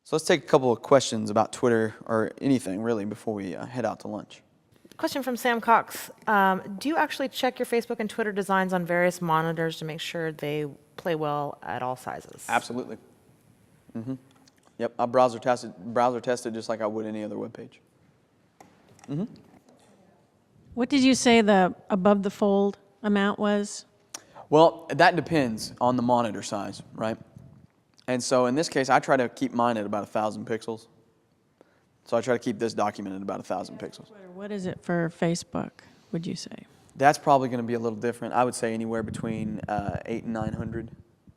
So let's take a couple of questions about Twitter or anything really before we head out to lunch. Question from Sam Cox. Do you actually check your Facebook and Twitter designs on various monitors to make sure they play well at all sizes? Absolutely. Mm-hmm. Yep, I'll browser test it just like I would any other web page. Mm-hmm. What did you say the above the fold amount was? Well, that depends on the monitor size, right? And so in this case, I try to keep mine at about 1,000 pixels. So I try to keep this document at about 1,000 pixels. What is it for Facebook, would you say? That's probably going to be a little different. I would say anywhere between 800 and 900,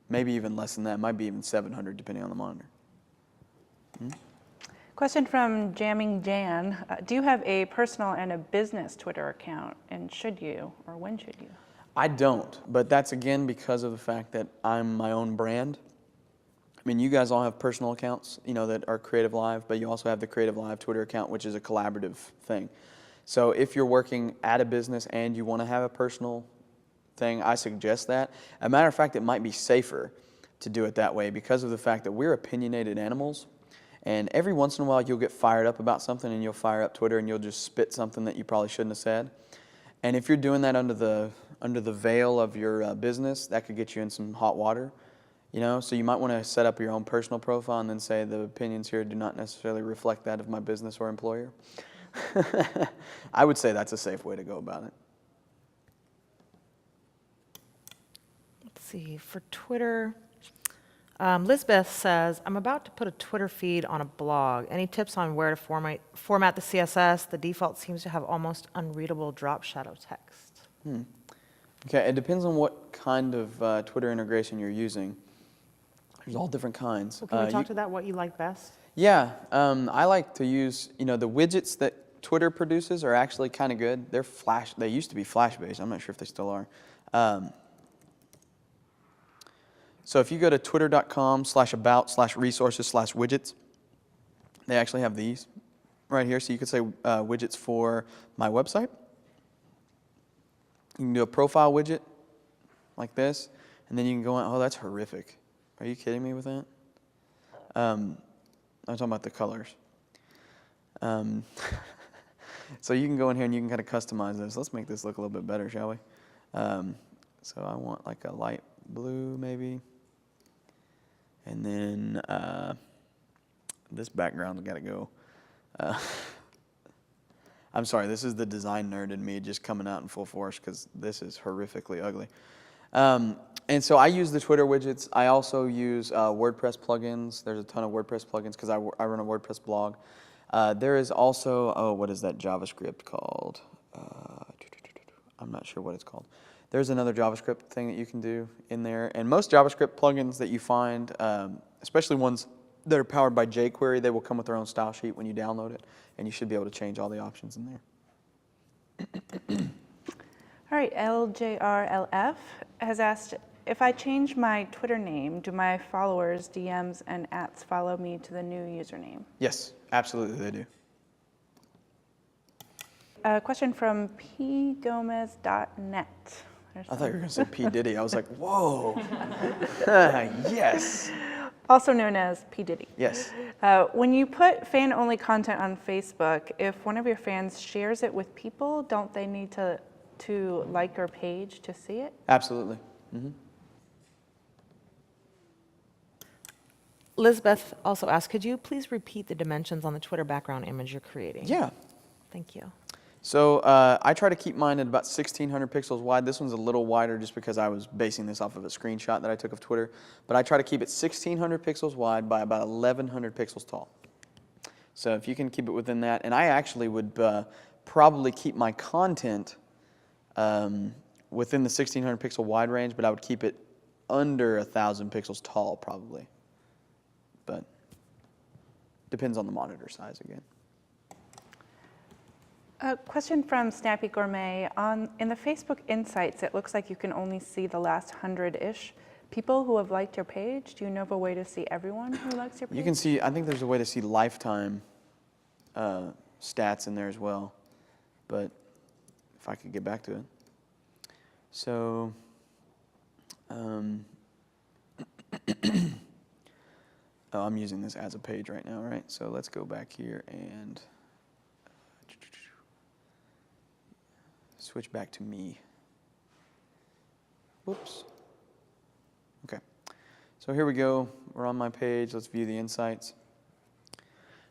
maybe even less than that. It might be even 700 depending on the monitor. Mm-hmm. Question from Jamming Jan. Do you have a personal and a business Twitter account, and should you, or when should you? I don't, but that's again because of the fact that I'm my own brand. I mean, you guys all have personal accounts, that are Creative Live, but you also have the Creative Live Twitter account, which is a collaborative thing. So if you're working at a business and you want to have a personal thing, I suggest that. As a matter of fact, it might be safer to do it that way because of the fact that we're opinionated animals. And every once in a while, you'll get fired up about something and you'll fire up Twitter and you'll just spit something that you probably shouldn't have said. And if you're doing that under the veil of your business, that could get you in some hot water. So you might want to set up your own personal profile and then say the opinions here do not necessarily reflect that of my business or employer. I would say that's a safe way to go about it. Let's see, for Twitter, Lisbeth says, I'm about to put a Twitter feed on a blog. Any tips on where to format the CSS? The default seems to have almost unreadable drop shadow text. Okay, it depends on what kind of Twitter integration you're using. There's all different kinds. Well, can we talk to that, what you like best? Yeah, I like to use, the widgets that Twitter produces are actually kind of good. They're Flash, they used to be Flash-based. I'm not sure if they still are. So if you go to twitter.com/about/resources/widgets, they actually have these right here. So you could say widgets for my website. You can do a profile widget like this, and then you can go on, oh, that's horrific. Are you kidding me with that? I'm talking about the colors. So you can go in here and you can kind of customize this. Let's make this look a little bit better, shall we? So I want like a light blue maybe. And then this background's got to go. I'm sorry, this is the design nerd in me just coming out in full force because this is horrifically ugly. And so I use the Twitter widgets. I also use WordPress plugins. There's a ton of WordPress plugins because I run a WordPress blog. There is also, what is that JavaScript called? I'm not sure what it's called. There's another JavaScript thing that you can do in there. And most JavaScript plugins that you find, especially ones that are powered by jQuery, they will come with their own style sheet when you download it. And you should be able to change all the options in there. All right, LJRLF has asked, if I change my Twitter name, do my followers, DMs, and @s follow me to the new username? Yes, absolutely they do. A question from pgomez.net. I thought you were going to say P. Diddy. I was like, whoa. Yes. Also known as P. Diddy. Yes. When you put fan-only content on Facebook, if one of your fans shares it with people, don't they need to like your page to see it? Absolutely. Mm-hmm. Lisbeth also asked, could you please repeat the dimensions on the Twitter background image you're creating? Yeah. Thank you. So I try to keep mine at about 1,600 pixels wide. This one's a little wider just because I was basing this off of a screenshot that I took of Twitter. But I try to keep it 1,600 pixels wide by about 1,100 pixels tall. So if you can keep it within that. And I actually would probably keep my content within the 1,600 pixel wide range, but I would keep it under 1,000 pixels tall probably. But depends on the monitor size again. A question from Snappy Gourmet. In the Facebook Insights, it looks like you can only see the last 100-ish people who have liked your page. Do you know of a way to see everyone who likes your page? You can see, I think there's a way to see lifetime stats in there as well. But if I could get back to it. So, Oh, I'm using this as a page right now, right? So let's go back here and switch back to me. Whoops. Okay. So here we go. We're on my page. Let's view the insights.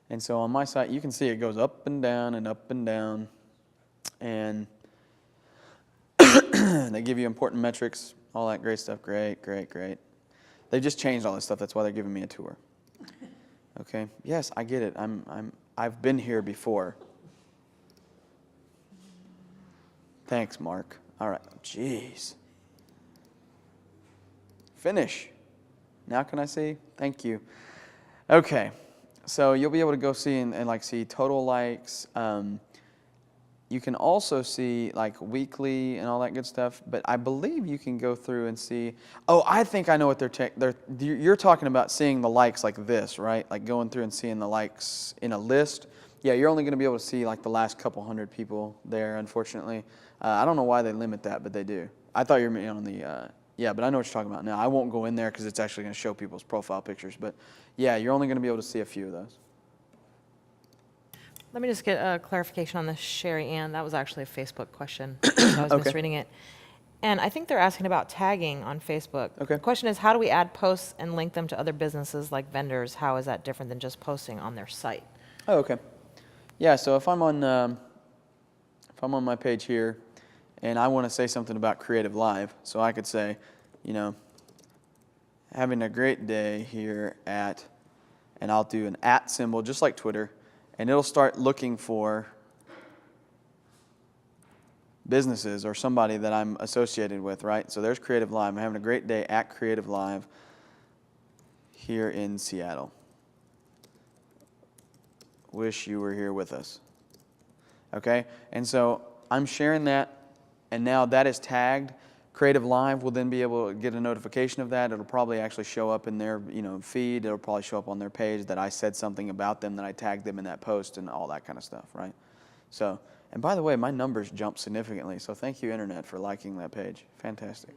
And so on my site, you can see it goes up and down and up and down. And they give you important metrics, all that great stuff. Great, great, great. They just changed all this stuff. That's why they're giving me a tour. Okay. Yes, I get it. I've been here before. Thanks, Mark. All right. Jeez. Finish. Now can I see? Thank you. Okay. So you'll be able to go see and like see total likes. You can also see like weekly and all that good stuff. But I believe you can go through and see. Oh, I think I know what you're talking about, seeing the likes like this, right? Like going through and seeing the likes in a list. Yeah, you're only going to be able to see like the last couple hundred people there, unfortunately. I don't know why they limit that, but they do. I thought you were on the, yeah, but I know what you're talking about now. I won't go in there because it's actually going to show people's profile pictures. But yeah, you're only going to be able to see a few of those. Let me just get a clarification on this, Sherry Ann. That was actually a Facebook question. I was Okay. misreading it. And I think they're asking about tagging on Facebook. Okay. The question is, how do we add posts and link them to other businesses like vendors? How is that different than just posting on their site? Oh, okay. Yeah, so if I'm on my page here and I want to say something about Creative Live, so I could say, you know, having a great day here at, and I'll do an @ symbol just like Twitter, and it'll start looking for businesses or somebody that I'm associated with, right? So there's Creative Live. I'm having a great day at Creative Live here in Seattle. Wish you were here with us. Okay? And so I'm sharing that, and now that is tagged. Creative Live will then be able to get a notification of that. It'll probably actually show up in their, feed. It'll probably show up on their page that I said something about them, that I tagged them in that post and all that kind of stuff, right? So, and by the way, my numbers jumped significantly, so thank you, Internet, for liking that page. Fantastic.